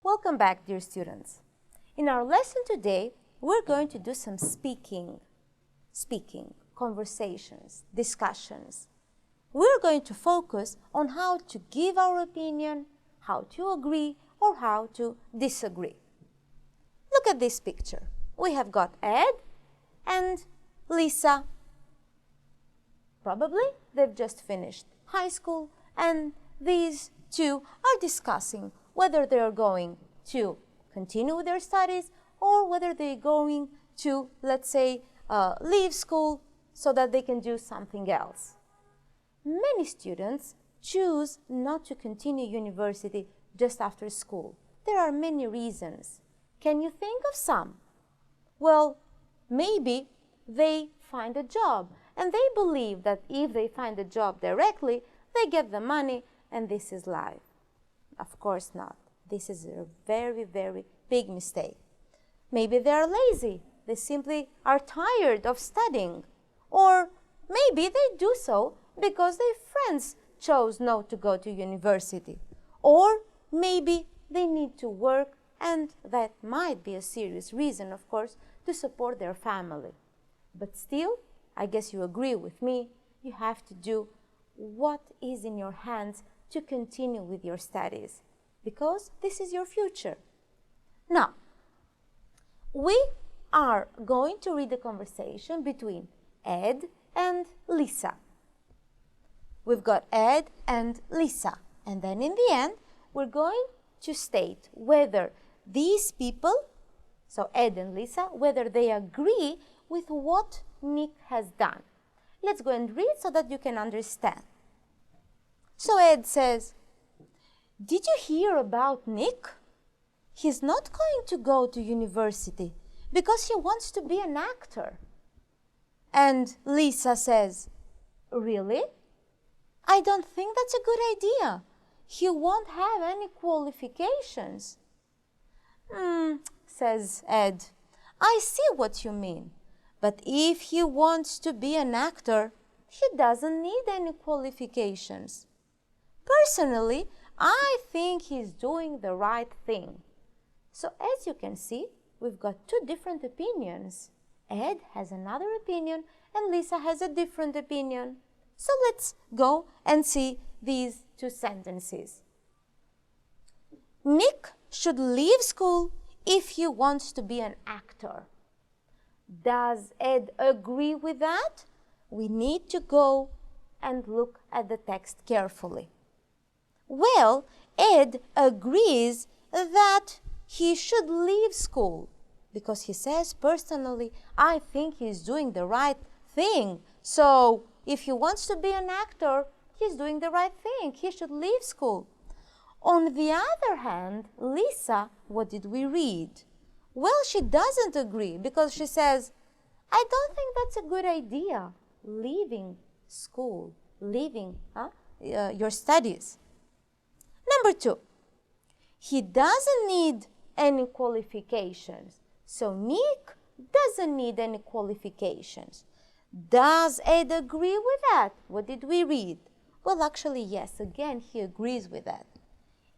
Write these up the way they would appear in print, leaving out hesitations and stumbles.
Welcome back, dear students. In our lesson today, we're going to do some speaking, conversations, discussions. We're going to focus on how to give our opinion, how to agree, or how to disagree. Look at this picture. We have got Ed and Lisa. Probably they've just finished high school, and these two are discussing whether they are going to continue with their studies or whether they're going to, let's say, leave school so that they can do something else. Many students choose not to continue university just after school. There are many reasons. Can you think of some? Well, maybe they find a job and they believe that if they find a job directly, they get the money and this is life. Of course not. This is a very, very big mistake. Maybe they are lazy. They simply are tired of studying. Or maybe they do so because their friends chose not to go to university. Or maybe they need to work, and that might be a serious reason, of course, to support their family. But still, I guess you agree with me, you have to do what is in your hands to continue with your studies, because this is your future. Now, we are going to read the conversation between Ed and Lisa. We've got Ed and Lisa, and then in the end, we're going to state whether these people, so Ed and Lisa, whether they agree with what Nick has done. Let's go and read so that you can understand. So Ed says, "Did you hear about Nick? He's not going to go to university because he wants to be an actor." And Lisa says, "Really? I don't think that's a good idea. He won't have any qualifications." Says Ed, "I see what you mean. But if he wants to be an actor, he doesn't need any qualifications. Personally, I think he's doing the right thing." So as you can see, we've got two different opinions. Ed has another opinion and Lisa has a different opinion. So let's go and see these two sentences. Nick should leave school if he wants to be an actor. Does Ed agree with that? We need to go and look at the text carefully. Well, Ed agrees that he should leave school because he says, personally, I think he's doing the right thing. So if he wants to be an actor, he's doing the right thing. He should leave school. On the other hand, Lisa, what did we read? Well, she doesn't agree because she says, I don't think that's a good idea, leaving school, leaving your studies. Number 2, he doesn't need any qualifications. So Nick doesn't need any qualifications. Does Ed agree with that? What did we read? Well, actually, yes, again, he agrees with that.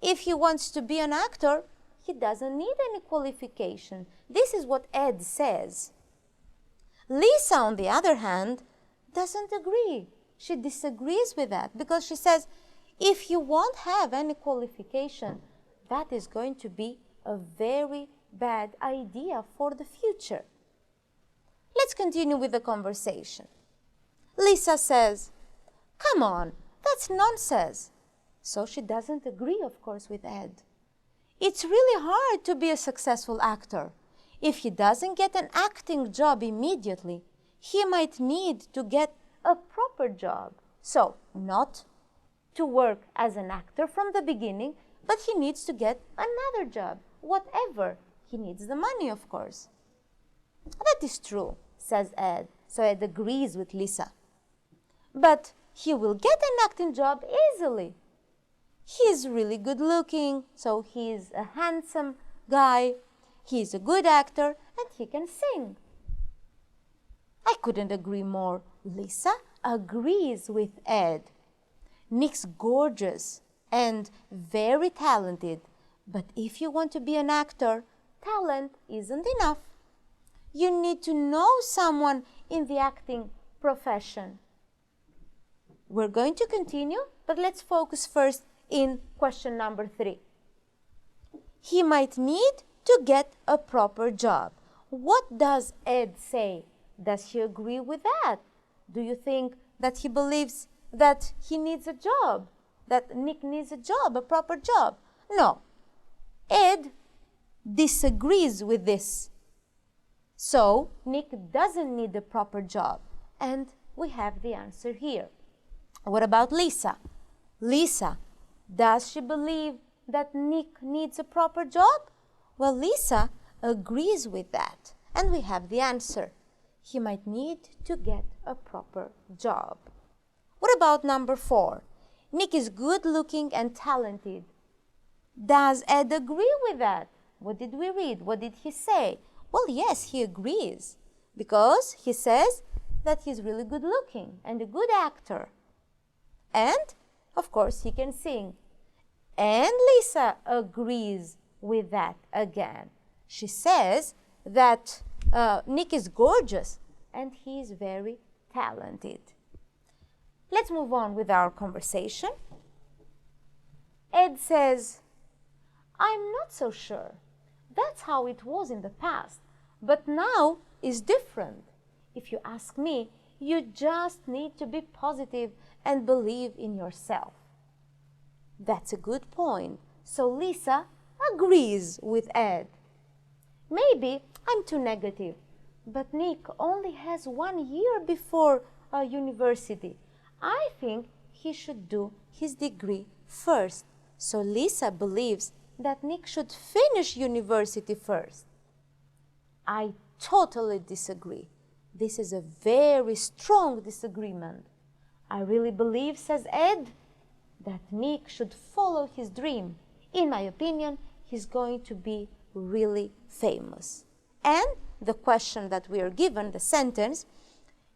If he wants to be an actor, he doesn't need any qualification. This is what Ed says. Lisa, on the other hand, doesn't agree. She disagrees with that because she says, if you won't have any qualification, that is going to be a very bad idea for the future. Let's continue with the conversation. Lisa says, come on, that's nonsense. So she doesn't agree, of course, with Ed. It's really hard to be a successful actor. If he doesn't get an acting job immediately, he might need to get a proper job. So, not to work as an actor from the beginning, but he needs to get another job, whatever. He needs the money, of course. That is true, says Ed. So Ed agrees with Lisa. But he will get an acting job easily. He's really good looking, so he's a handsome guy. He's a good actor and he can sing. I couldn't agree more. Lisa agrees with Ed. Nick's gorgeous and very talented, But if you want to be an actor, talent isn't enough. You need to know someone in the acting profession. We're going to continue, but let's focus first in question number 3. He might need to get a proper job. What does Ed say? Does he agree with that? Do you think that he believes that he needs a job? That Nick needs a job, a proper job? No. Ed disagrees with this. So, Nick doesn't need a proper job. And we have the answer here. What about Lisa? Lisa, does she believe that Nick needs a proper job? Well, Lisa agrees with that. And we have the answer. He might need to get a proper job. What about number 4? Nick is good looking and talented. Does Ed agree with that? What did we read? What did he say? Well, yes, he agrees. Because he says that he's really good looking and a good actor. And, of course, he can sing. And Lisa agrees with that again. She says that Nick is gorgeous and he is very talented. Let's move on with our conversation. Ed says, I'm not so sure. That's how it was in the past. But now is different. If you ask me, you just need to be positive and believe in yourself. That's a good point. So Lisa agrees with Ed. Maybe I'm too negative, but Nick only has 1 year before university. I think he should do his degree first. So Lisa believes that Nick should finish university first. I totally disagree. This is a very strong disagreement. I really believe, says Ed, that Nick should follow his dream. In my opinion, he's going to be really famous. And the question that we are given, the sentence,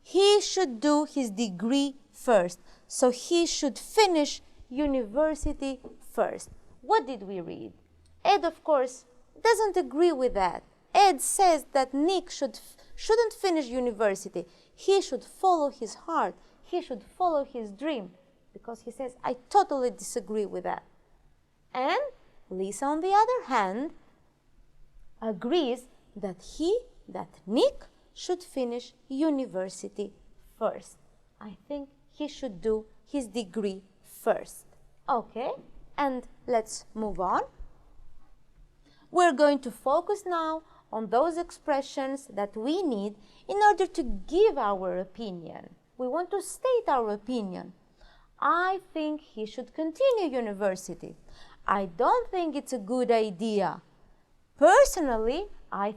he should do his degree first. So he should finish university first. What did we read? Ed, of course, doesn't agree with that. Ed says that Nick shouldn't finish university. He should follow his heart. He should follow his dream. Because he says, I totally disagree with that. And Lisa, on the other hand, agrees that Nick should finish university first. I think he should do his degree first. Okay, and let's move on. We're going to focus now on those expressions that we need in order to give our opinion. We want to state our opinion. I think he should continue university. I don't think it's a good idea. Personally, I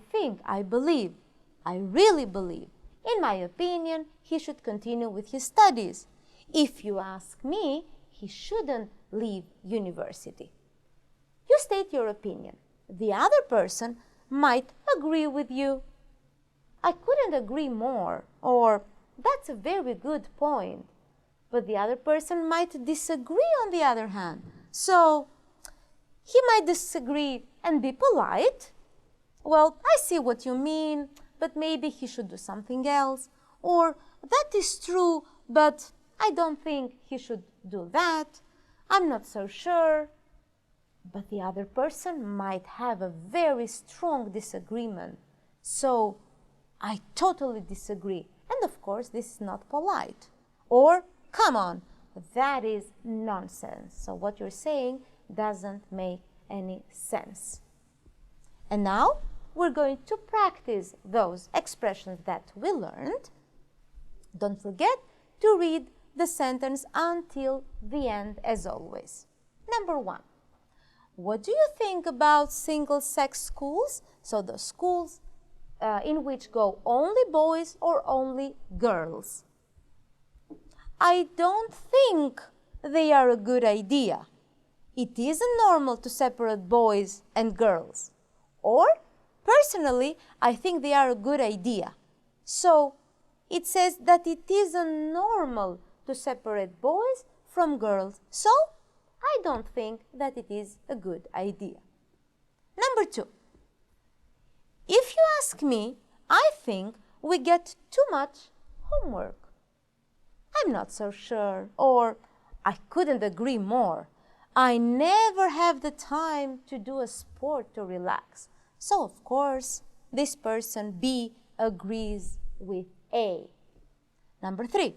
really believe. In my opinion, he should continue with his studies. If you ask me, he shouldn't leave university. You state your opinion. The other person might agree with you. I couldn't agree more, or that's a very good point. But the other person might disagree on the other hand. So he might disagree and be polite. Well, I see what you mean, but maybe he should do something else. Or that is true, but I don't think he should do that. I'm not so sure. But the other person might have a very strong disagreement. So I totally disagree. And of course, this is not polite. Or, come on, that is nonsense. So what you're saying doesn't make any sense. And now we're going to practice those expressions that we learned. Don't forget to read the sentence until the end as always. Number 1. What do you think about single-sex schools? So the schools in which go only boys or only girls. I don't think they are a good idea. It isn't normal to separate boys and girls. Or, personally, I think they are a good idea. So, it says that it isn't normal to separate boys from girls. So, I don't think that it is a good idea. Number 2. If you ask me, I think we get too much homework. I'm not so sure, or I couldn't agree more. I never have the time to do a sport to relax. So, of course, this person B agrees with A. Number 3.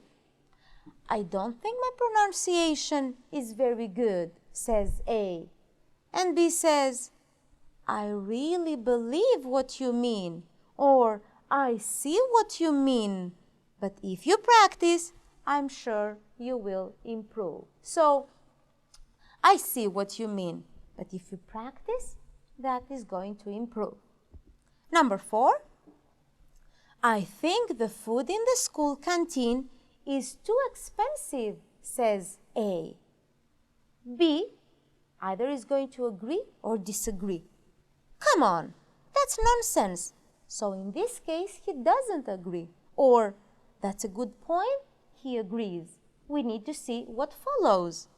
I don't think my pronunciation is very good, says A. And B says, I really believe what you mean, or I see what you mean, but if you practice, I'm sure you will improve. So, I see what you mean, but if you practice, that is going to improve. Number 4. I think the food in the school canteen is too expensive, says A. B either is going to agree or disagree. Come on, that's nonsense. So in this case, he doesn't agree. Or, that's a good point, he agrees. We need to see what follows.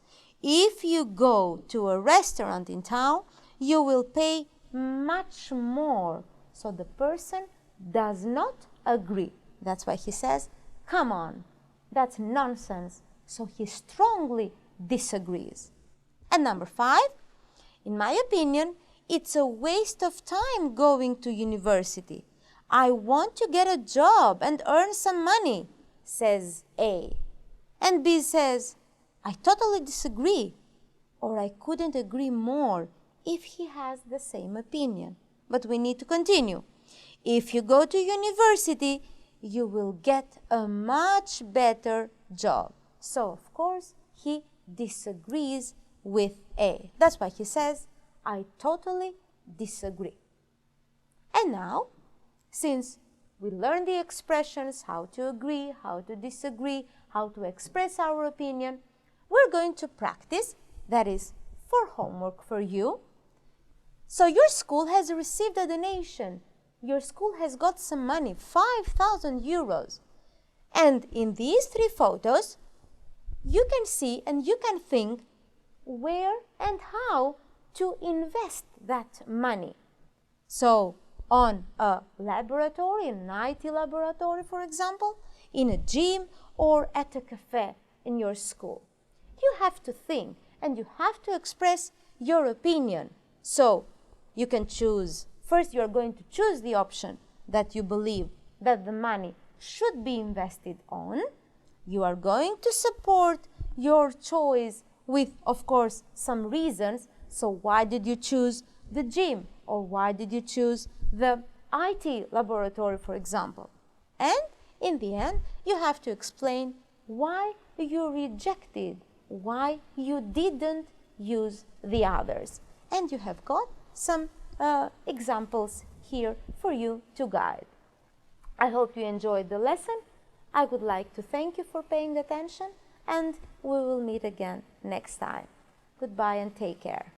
If you go to a restaurant in town, you will pay much more. So the person does not agree. That's why he says, come on, that's nonsense. So he strongly disagrees. And number 5, in my opinion, it's a waste of time going to university. I want to get a job and earn some money, says A. And B says, I totally disagree, or I couldn't agree more if he has the same opinion. But we need to continue. If you go to university, you will get a much better job. So, of course, he disagrees with A. That's why he says, I totally disagree. And now, since we learned the expressions, how to agree, how to disagree, how to express our opinion, we're going to practice, that is, for homework for you. So your school has received a donation. Your school has got some money, 5,000 euros. And in these 3 photos, you can see and you can think where and how to invest that money. So, on a laboratory, an IT laboratory, for example, in a gym, or at a cafe in your school. You have to think and you have to express your opinion. So, you can choose. First, you are going to choose the option that you believe that the money should be invested on. You are going to support your choice with, of course, some reasons. So why did you choose the gym? Or why did you choose the IT laboratory, for example? And in the end, you have to explain why you rejected, why you didn't use the others. And you have got some examples here for you to guide. I hope you enjoyed the lesson. I would like to thank you for paying attention, and we will meet again next time. Goodbye and take care.